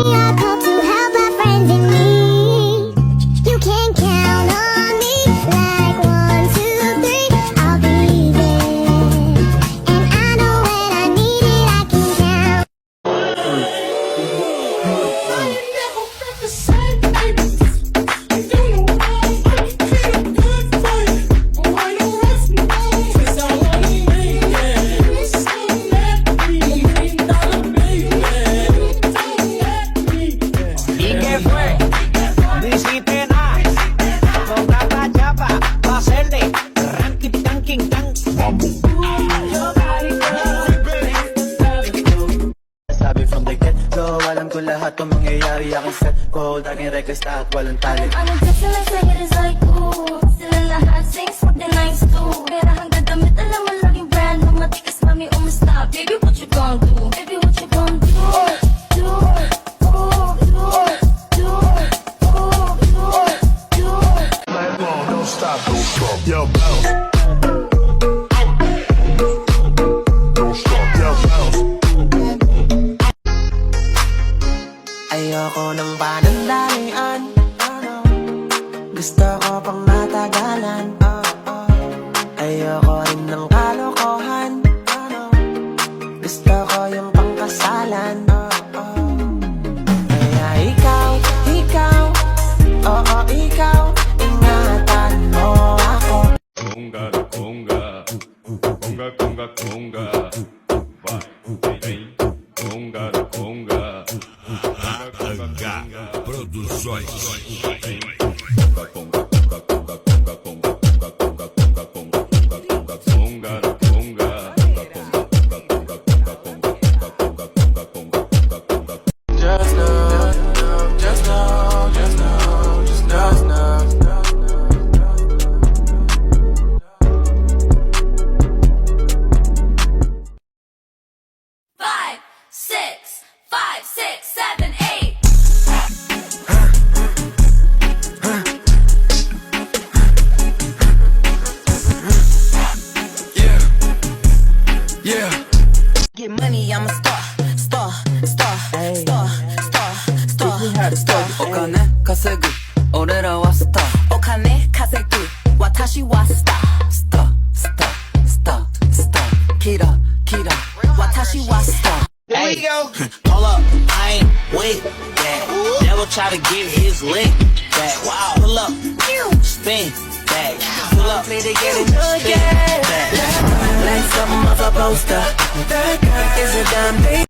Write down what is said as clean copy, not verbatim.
I call to help my friends in need. You can count on me like 1, 2, 3. I'll be there. And I know when I need it, I can count. Sabi from the get-go, alam ko lahat ng mangyayari. Aking set goal, aking request at walang tali. Ano kasi lang sa hit is like, ooh. Sila lahat sings what they nice do. Pero hanggang damit, alam mo laging brand. Matikas mami, umasta. Baby, what you gon' do? Baby, what you gon' do? Do, Don't stop, don't stop. Yo, bounce. Don't stop, yo, bounce. Ayoko ng panandalian. Gusto ko pang matagalan. Ayoko rin ng kalokohan. Gusto ko yung pangkasalan. Kaya ikaw, oo ikaw, ingatan mo ako. Conga, conga, conga, conga, conga, vai, vem, conga, conga, conga, conga, Produções. conga, conga, conga, conga, conga, conga, conga, conga, conga, conga, conga, conga, conga, Just know, just know, just know, just know. 5, 6, 5, 6, 7, 8. Yeah. Get money, I'm a star.お金稼ぐ俺らはスターお金稼ぐ私はスタースターキラ私はスター Hey, hold up, I ain't with that. Devil try to get his lick back. Wow, pull up, spin back. Pull up, need to get it, spin back. Like something off a poster. Is it done, baby?